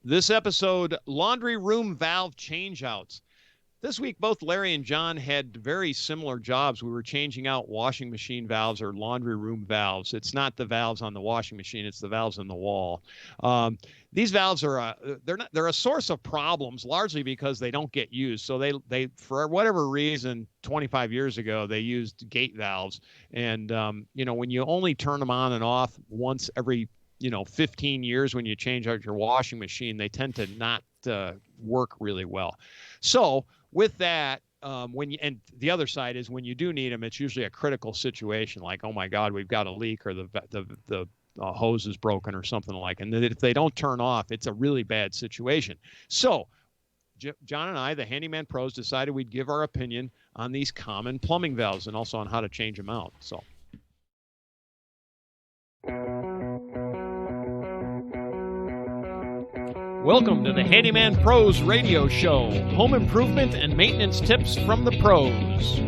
This episode, laundry room valve changeouts. This week, both Larry and John had very similar jobs. We were changing out washing machine valves or laundry room valves. It's not the valves on the washing machine; it's the valves in the wall. These valves are they're a source of problems, largely because they don't get used. So they for whatever reason, 25 years ago, they used gate valves, and when you only turn them on and off once every 15 years when you change out your washing machine, they tend to not work really well. So with that, and the other side is when you do need them, it's usually a critical situation, like, oh my God, we've got a leak, or the hose is broken or something like. And if they don't turn off, it's a really bad situation. So John and I, the Handyman Pros, decided we'd give our opinion on these common plumbing valves and also on how to change them out. So. Welcome to the Handyman Pros Radio Show, home improvement and maintenance tips from the pros.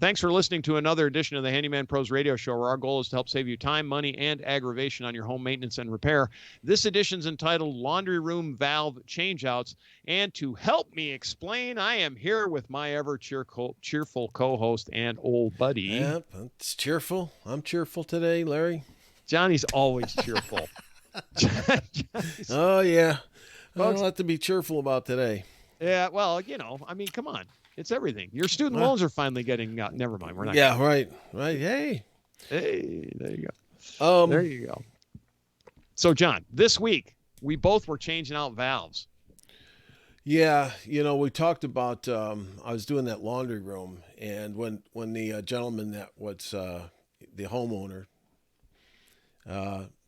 Thanks for listening to another edition of the Handyman Pros Radio Show, where our goal is to help save you time, money, and aggravation on your home maintenance and repair. This edition's entitled Laundry Room Valve Changeouts, and to help me explain, I am here with my ever-cheerful co-host and old buddy. Yep, it's cheerful. I'm cheerful today, Larry. Johnny's always cheerful. Oh, yeah. Folks, I'll have to be cheerful about today. Yeah, well, come on. It's everything. Your student loans are finally getting never mind. We're not. Yeah, right. Hey, there you go. There you go. So, John, this week, we both were changing out valves. Yeah, we talked about, I was doing that laundry room, and when the gentleman that was the homeowner,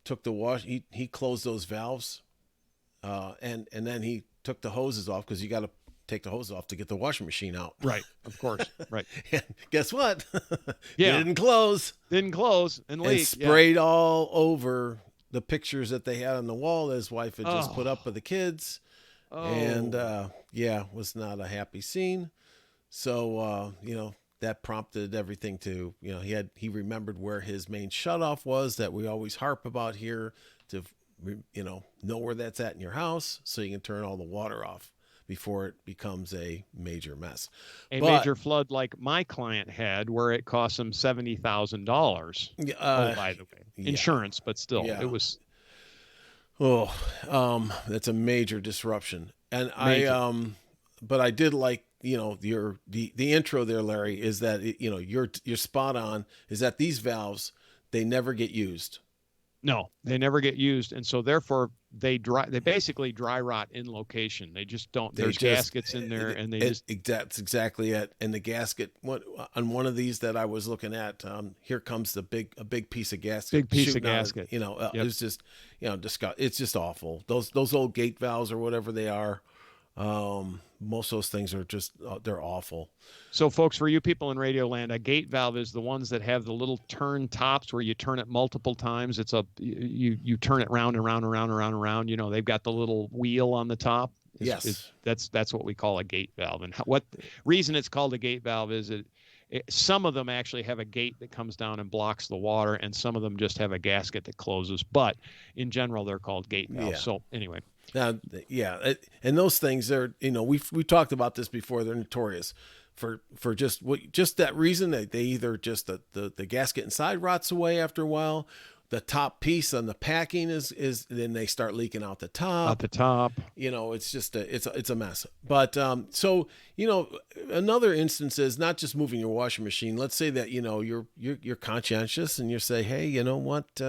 took the wash, he closed those valves, and then he took the hoses off, because you got to take the hose off to get the washing machine out. Right, of course, right. And guess what? Yeah, it didn't close and leak. And sprayed all over the pictures that they had on the wall that his wife had just put up of the kids. And was not a happy scene. So that prompted everything to, he remembered where his main shutoff was that we always harp about here, to, know where that's at in your house so you can turn all the water off before it becomes a major mess. Major flood like my client had, where it cost him $70,000. By the way, insurance, but still, it was. That's a major disruption. And but I did like, the intro there, Larry, is that, you're spot on, is that these valves, they never get used. No, they never get used. And so therefore they basically dry rot in location. They just don't, there's gaskets in there, and that's exactly it. And the gasket, on one of these that I was looking at, here comes a big piece of gasket. Gasket. It was just, it's just awful. Those old gate valves or whatever they are. Most of those things are just, they're awful. So folks, for you people in Radio Land, a gate valve is the ones that have the little turn tops where you turn it multiple times. It's you turn it round and round and round and round and round. They've got the little wheel on the top. Yes. That's what we call a gate valve. And what reason it's called a gate valve is some of them actually have a gate that comes down and blocks the water, and some of them just have a gasket that closes. But in general, they're called gate valves. Yeah. So anyway. Now, and those things are, we've talked about this before. They're notorious for just that reason. That they either just the gasket inside rots away after a while. The top piece on the packing is then they start leaking out the top. It's just it's a mess. But so another instance is not just moving your washing machine. Let's say that you're conscientious and you say, hey, you know what?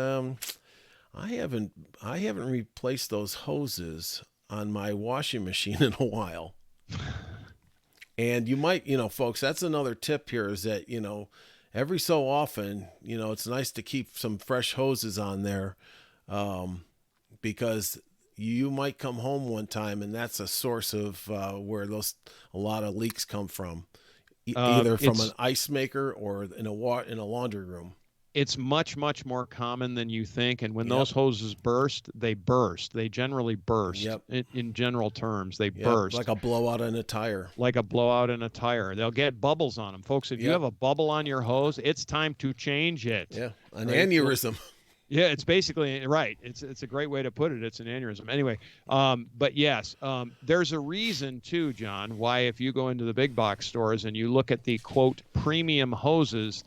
I haven't replaced those hoses on my washing machine in a while. And you might, folks, that's another tip here, is that, every so often, it's nice to keep some fresh hoses on there, because you might come home one time and that's a source of where a lot of leaks come from, either from an ice maker or in a laundry room. It's much, much more common than you think. And when those hoses burst, they burst. They generally burst. Yep. In general terms, they burst. Like a blowout in a tire. They'll get bubbles on them. Folks, if you have a bubble on your hose, it's time to change it. Yeah, an aneurysm. Yeah, it's basically right. It's a great way to put it. It's an aneurysm. Anyway, but yes, there's a reason too, John, why if you go into the big box stores and you look at the quote premium hoses,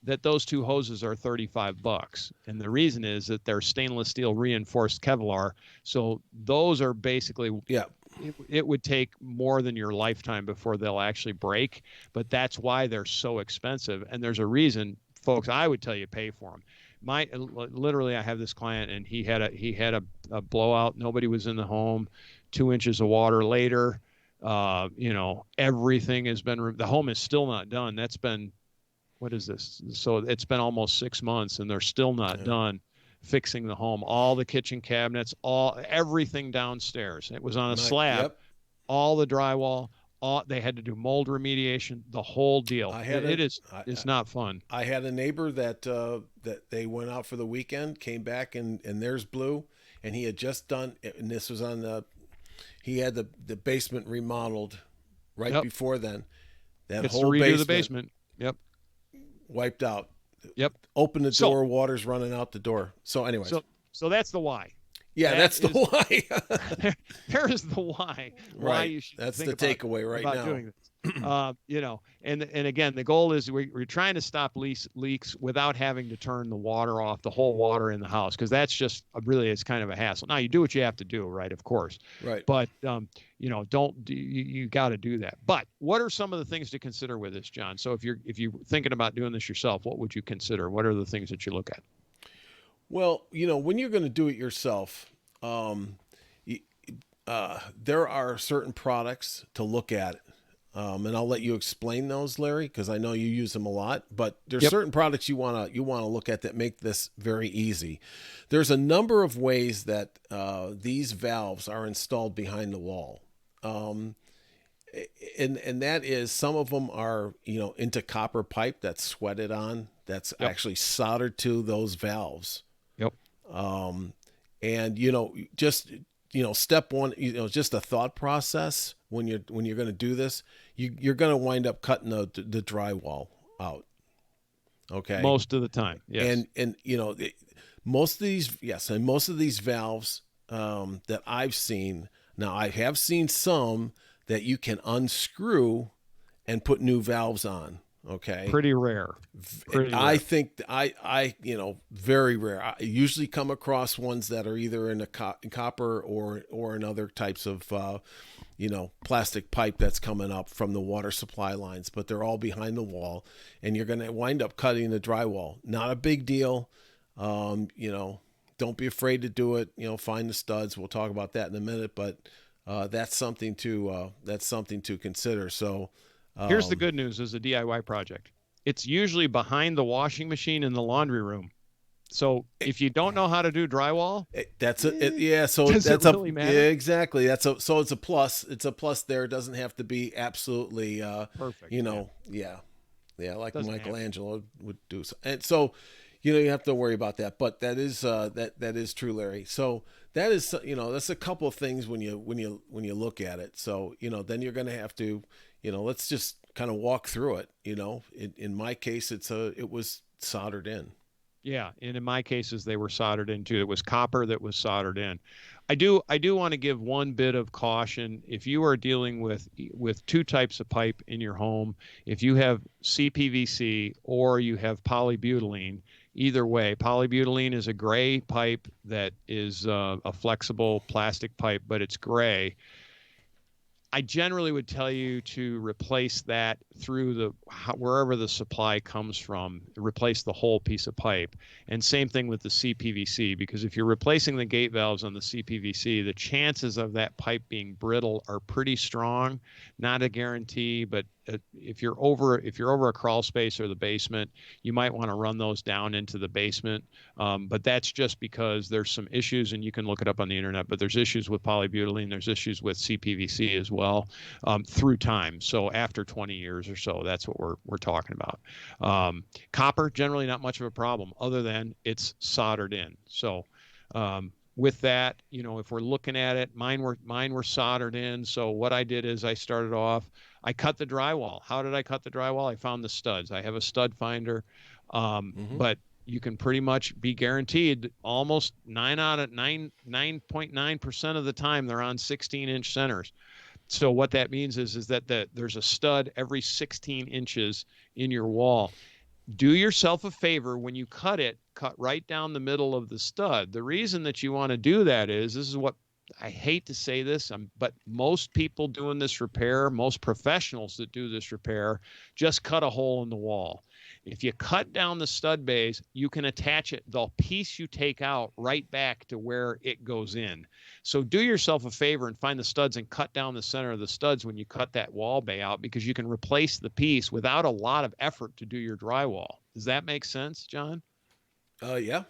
that those two hoses are $35. And the reason is that they're stainless steel reinforced Kevlar. So those are basically Yeah. it would take more than your lifetime before they'll actually break, but that's why they're so expensive. And there's a reason, folks, I would tell you pay for them. Literally, I have this client and he had a blowout. Nobody was in the home. 2 inches of water later, everything has been, the home is still not done. That's been, what is this? So it's been almost 6 months and they're still not done fixing the home. All the kitchen cabinets, everything downstairs. It was on a slab, Yep. all the drywall, they had to do mold remediation, the whole deal. It's not fun. I had a neighbor that they went out for the weekend, came back and theirs blew, and he had just done, and this was on he had the basement remodeled right before then. That It's whole to redo the basement. Yep. Wiped out. Yep. Open the door, water's running out the door. So anyways. So that's the why. Yeah, that's the why. There is the why. Why you should That's think the takeaway right about now. doing this. And again, the goal is we're trying to stop leaks without having to turn the water off, the whole water in the house, because that's just really, it's kind of a hassle. Now you do what you have to do, right? Of course. Right. But you got to do that. But what are some of the things to consider with this, John? So if you're thinking about doing this yourself, what would you consider? What are the things that you look at? Well, when you're going to do it yourself, there are certain products to look at. And I'll let you explain those, Larry, because I know you use them a lot. But there's certain products you wanna look at that make this very easy. There's a number of ways that these valves are installed behind the wall, and that is, some of them are into copper pipe that's sweated on, that's actually soldered to those valves. Yep. And just step one, just a thought process when you're going to do this, you're going to wind up cutting the drywall out. Okay. Most of the time. Yes. And most of these valves that I've seen, now I have seen some that you can unscrew and put new valves on. Okay. Pretty rare. I think I very rare. I usually come across ones that are either in copper or in other types of plastic pipe that's coming up from the water supply lines, but they're all behind the wall, and you're going to wind up cutting the drywall. Not a big deal. Don't be afraid to do it. Find the studs. We'll talk about that in a minute, but that's something to consider. So. Here's the good news: as a DIY project, it's usually behind the washing machine in the laundry room. So if you don't know how to do drywall, that's it. Yeah. So that's really matter? Yeah, exactly. So it's a plus. It's a plus there. It doesn't have to be absolutely perfect. Yeah. Like Michelangelo would do. And so, you have to worry about that. But that is that is true, Larry. So that is that's a couple of things when you look at it. So then you're going to have to. Let's just kind of walk through it. In my case, it was soldered in. Yeah, and in my cases, they were soldered in too. It was copper that was soldered in. I do want to give one bit of caution. If you are dealing with two types of pipe in your home, if you have CPVC or you have polybutylene, either way, polybutylene is a gray pipe that is a flexible plastic pipe, but it's gray. I generally would tell you to replace that through wherever the supply comes from, replace the whole piece of pipe. And same thing with the CPVC, because if you're replacing the gate valves on the CPVC, the chances of that pipe being brittle are pretty strong. Not a guarantee, but if you're over a crawl space or the basement, you might want to run those down into the basement. But that's just because there's some issues, and you can look it up on the internet, but there's issues with polybutylene, there's issues with CPVC as well, through time. So after 20 years or so, that's what we're talking about. Copper, generally not much of a problem, other than it's soldered in. So with that, if we're looking at it, mine were soldered in. So what I did is I started off, I cut the drywall. How did I cut the drywall? I found the studs. I have a stud finder. But you can pretty much be guaranteed almost 9.9% of the time they're on 16-inch centers. So what that means is that there's a stud every 16 inches in your wall. Do yourself a favor when you cut it, cut right down the middle of the stud. The reason that you want to do that is, this is what I hate to say this, but most people doing this repair, most professionals that do this repair, just cut a hole in the wall. If you cut down the stud bays, you can attach it, the piece you take out, right back to where it goes in. So do yourself a favor and find the studs and cut down the center of the studs when you cut that wall bay out, because you can replace the piece without a lot of effort to do your drywall. Does that make sense, John? Yeah,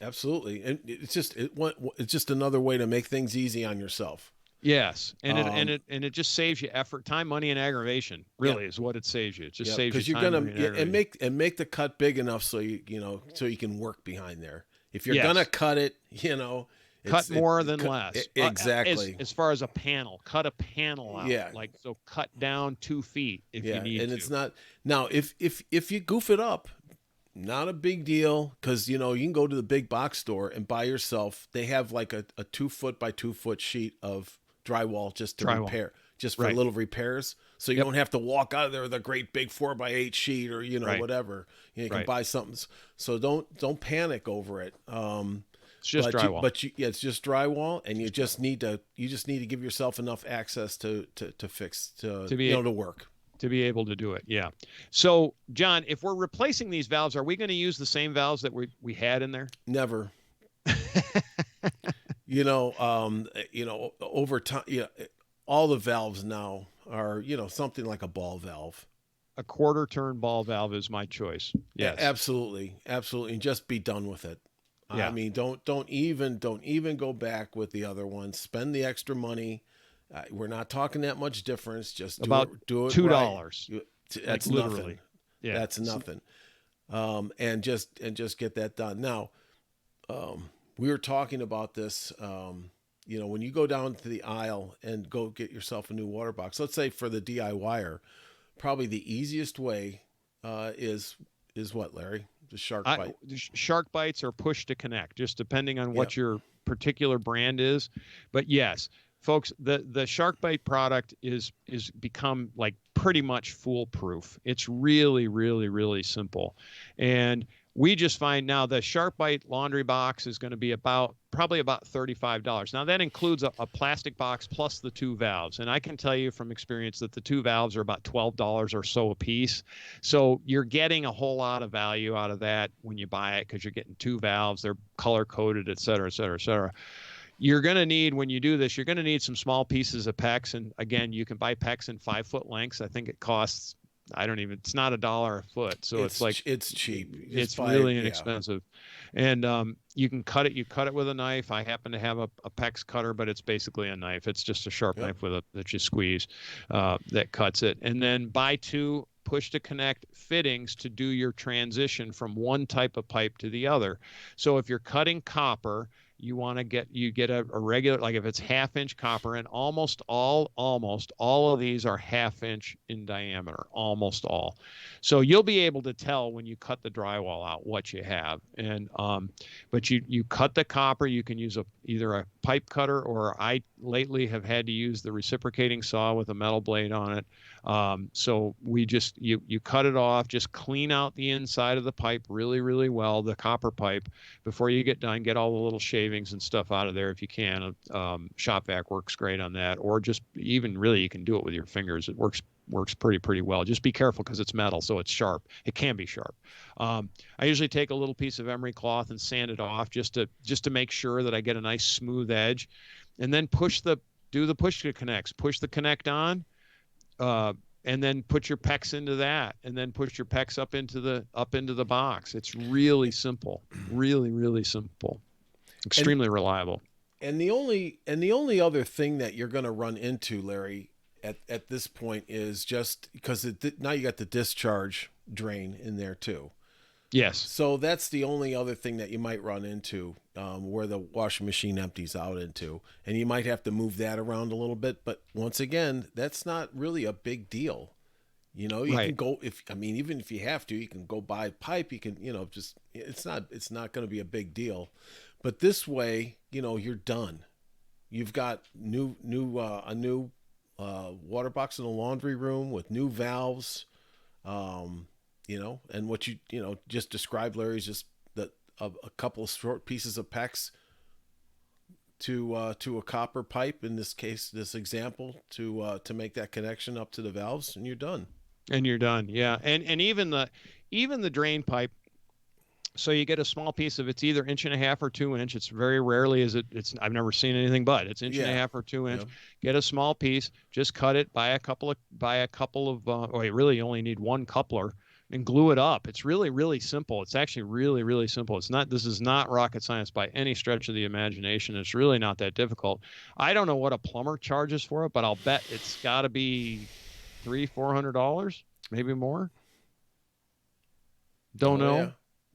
absolutely. And it's just another way to make things easy on yourself. Yes, and it just saves you effort, time, money, and aggravation. Really, is what it saves you. It just saves you because you're time, gonna money, and make the cut big enough so you can work behind there. If you're Yes. gonna cut it, cut more than less. Exactly. As far as a panel, cut a panel out. Yeah. Like, so cut down 2 feet if you need to. It's not now if you goof it up, not a big deal, because you can go to the big box store and buy yourself. They have like a 2 foot by 2 foot sheet of drywall just to repair, just for little repairs. So you don't have to walk out of there with a great big 4x8 sheet or whatever. You can buy something. So don't panic over it. It's just drywall. It's just drywall, and you just need to give yourself enough access to fix to work. To be able to do it. Yeah. So, John, if we're replacing these valves, are we going to use the same valves that we had in there? Never. Over time, all the valves now are, something like a ball valve. A quarter turn ball valve is my choice. Yes. Absolutely. Absolutely. And just be done with it. Yeah. I mean, don't even go back with the other ones. Spend the extra money. We're not talking that much difference. Just do it $2. Right. That's like, literally. Nothing. Yeah. That's nothing. And just get that done. Now, we were talking about this. When you go down to the aisle and go get yourself a new water box, let's say for the DIYer, probably the easiest way is what, Larry? The shark bite. Shark bites or push to connect, just depending on what your particular brand is. But yes, folks, the shark bite product is become like pretty much foolproof. It's really, really, really simple. And we just find now the shark bite laundry box is going to be probably about $35. Now that includes a plastic box plus the 2 valves. And I can tell you from experience that the 2 valves are about $12 or so a piece. So you're getting a whole lot of value out of that when you buy it, because you're getting 2 valves, they're color coded, et cetera, et cetera, et cetera. You're going to need, when you do this, you're going to need some small pieces of PEX. And again, you can buy PEX in 5-foot lengths. I think it costs, it's not $1 a foot. So it's cheap. It's really inexpensive. And you can cut it. You cut it with a knife. I happen to have a PEX cutter, but it's basically a knife. It's just a sharp knife that you squeeze that cuts it. And then buy 2 push to connect fittings to do your transition from one type of pipe to the other. So if you're cutting copper, you want to get a regular, like if it's 1/2-inch copper, and almost all of these are 1/2 inch in diameter, almost all. So you'll be able to tell when you cut the drywall out what you have. And but you cut the copper, you can use either a pipe cutter, or I lately have had to use the reciprocating saw with a metal blade on it. So we just you cut it off, just clean out the inside of the pipe really, really well, the copper pipe, before you get done. Get all the little shavings and stuff out of there if you can. Shop vac works great on that, or just even really you can do it with your fingers. It works pretty well. Just be careful because it's metal, so it's sharp. It can be sharp. I usually take a little piece of emery cloth and sand it off just to make sure that I get a nice smooth edge, and then do the push to connects. Push the connect on, and then put your PEX into that, and then push your PEX up into the box. It's really simple, really, really simple, extremely reliable. And the only other thing that you're going to run into, Larry, at this point is just because now you got the discharge drain in there too. Yes. So that's the only other thing that you might run into, where the washing machine empties out into, and you might have to move that around a little bit. But once again, that's not really a big deal. You can go even if you have to, you can go buy pipe. You can, just it's not going to be a big deal. But this way, you're done. You've got a new water box in the laundry room with new valves. And what just described, Larry, is just a couple of short pieces of PEX to a copper pipe, in this case, this example, to make that connection up to the valves, and you're done. And you're done. Yeah. And even the drain pipe. So you get a small piece of, it's either 1.5 inch or 2 inch. It's very rarely I've never seen anything but it's 1.5 inch or 2 inch. Yeah. Get a small piece, just cut it by a couple of, or you really only need one coupler, and glue it up. It's really, really simple. It's actually really, really simple. This is not rocket science by any stretch of the imagination. It's really not that difficult. I don't know what a plumber charges for it, but I'll bet it's got to be $300-400, maybe more. Don't know. Yeah.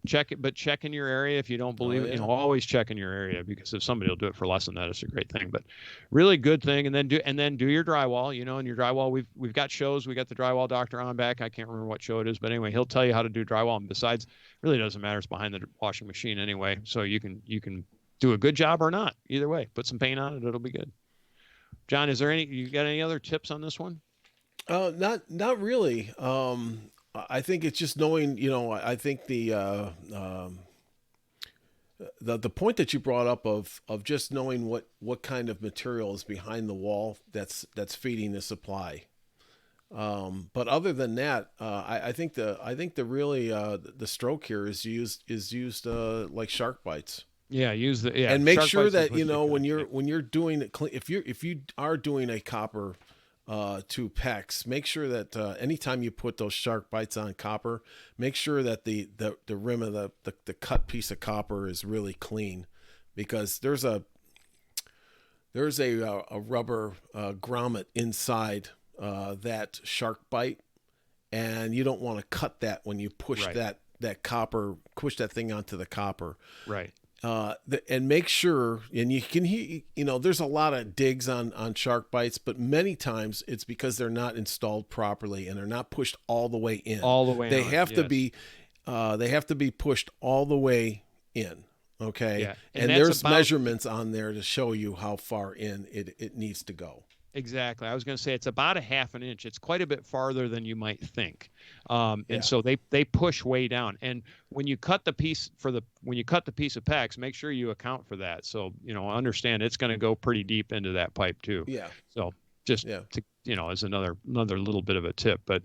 Check it, but check in your area if you don't believe it. Always check in your area, because if somebody will do it for less than that, it's a great thing. But really good thing. And then do your drywall. And your drywall, we've got shows. We got the drywall doctor on back. I can't remember what show it is, but anyway, he'll tell you how to do drywall. And besides, really doesn't matter. It's behind the washing machine anyway, so you can do a good job or not. Either way, put some paint on it. It'll be good. John, you got any other tips on this one? Not really. I think it's just knowing, I think the point that you brought up of just knowing what kind of material is behind the wall that's feeding the supply. But other than that, I think the really the stroke here is used like shark bites. Yeah, and make sure that when you're doing it, if you are doing a copper to PEX, make sure that anytime you put those shark bites on copper, make sure that the rim of the cut piece of copper is really clean, because there's a rubber grommet inside that shark bite, and you don't want to cut that when you push that push that thing onto the copper. Right. And make sure, and you can hear, there's a lot of digs on shark bites, but many times it's because they're not installed properly and they're not pushed all the way in. They have to be pushed all the way in. Okay. Yeah. And there's measurements on there to show you how far in it needs to go. Exactly. I was going to say it's about 1/2 inch. It's quite a bit farther than you might think. And so they push way down. And when you cut the piece of PEX, make sure you account for that. So, understand it's going to go pretty deep into that pipe too. Yeah. So just as another little bit of a tip, but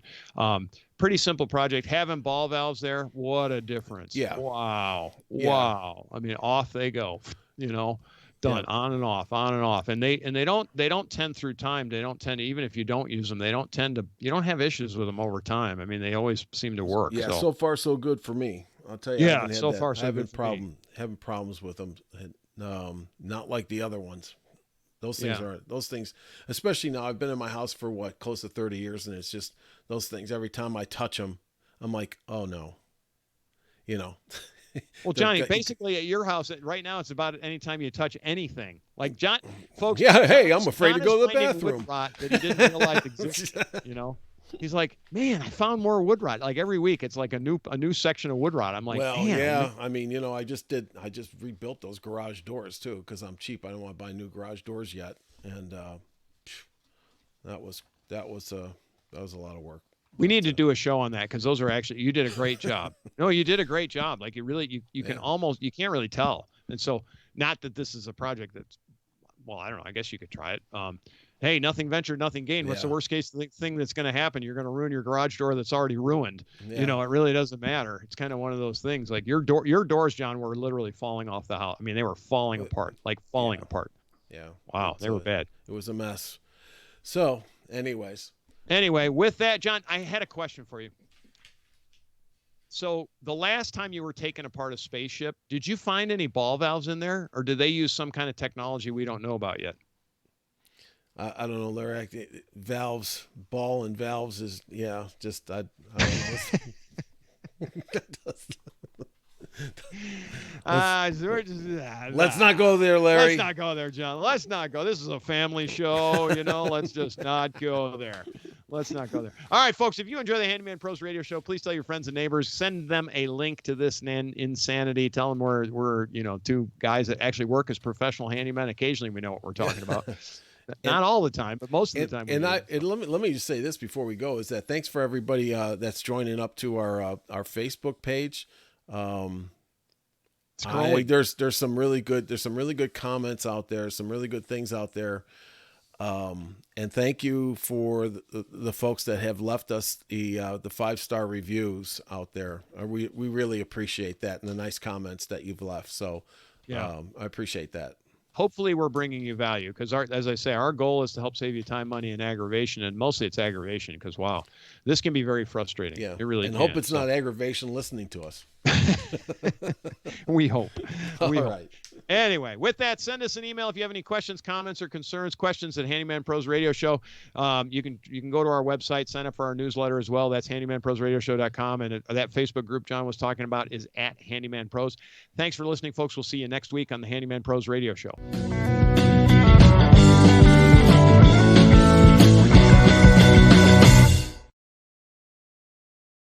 pretty simple project. Having ball valves there, what a difference. Yeah. Wow. Yeah. Wow. I mean, off they go, done. Yeah. On and off. And they don't tend through time. They don't tend to, even if you don't use them, you don't have issues with them over time. I mean, they always seem to work. Yeah. So far, so good for me. I'll tell you. Yeah. So far, so good. Having problems with them. Not like the other ones. Those things, especially now, I've been in my house for close to 30 years. And it's just those things. Every time I touch them, I'm like, oh no, Well, Johnny, basically at your house right now, it's about any time you touch anything. Like John, folks. Yeah, hey, I'm afraid to go to the bathroom. Wood rot that he didn't realize existed. He's like, man, I found more wood rot. Like every week, it's like a new section of wood rot. I'm like, well, man, yeah. I mean, I just rebuilt those garage doors too, because I'm cheap. I don't want to buy new garage doors yet, and that was a lot of work. We need to do a show on that, because those are actually, you did a great job. No, you did a great job. Like you can't really tell. And so, not that this is a project that's, well, I don't know. I guess you could try it. Hey, nothing ventured, nothing gained. What's the worst case thing that's going to happen? You're going to ruin your garage door that's already ruined. Yeah. It really doesn't matter. It's kind of one of those things. Like your doors, John, were literally falling off the house. I mean, they were falling apart, apart. Yeah. Wow, they were bad. It was a mess. So, Anyway, with that, John, I had a question for you. So the last time you were taking apart a spaceship, did you find any ball valves in there, or did they use some kind of technology we don't know about yet? I don't know, Larry. Valves, ball and valves is, just, I don't know. Let's not go there, Larry. Let's not go there, John. Let's not go. This is a family show, let's just not go there. Let's not go there. All right, folks, if you enjoy the Handyman Pros radio show, please tell your friends and neighbors, send them a link to this insanity. Tell them we're two guys that actually work as professional handymen. Occasionally we know what we're talking about. Not all the time, but most of the time. Let me just say this before we go, is that thanks for everybody that's joining up to our Facebook page. There's some really good comments out there, some really good things out there. And thank you for the folks that have left us the 5-star reviews out there. We really appreciate that, and the nice comments that you've left. So I appreciate that. Hopefully we're bringing you value, because as I say, our goal is to help save you time, money, and aggravation. And mostly it's aggravation, because wow, this can be very frustrating. Yeah, it really and can. Hope it's not aggravation listening to us. We hope. All right. Anyway, with that, send us an email if you have any questions, comments, or concerns. Questions at Handyman Pros Radio Show. You can go to our website, sign up for our newsletter as well. That's handymanprosradioshow.com, and that Facebook group John was talking about is at Handyman Pros. Thanks for listening, folks. We'll see you next week on the Handyman Pros Radio Show.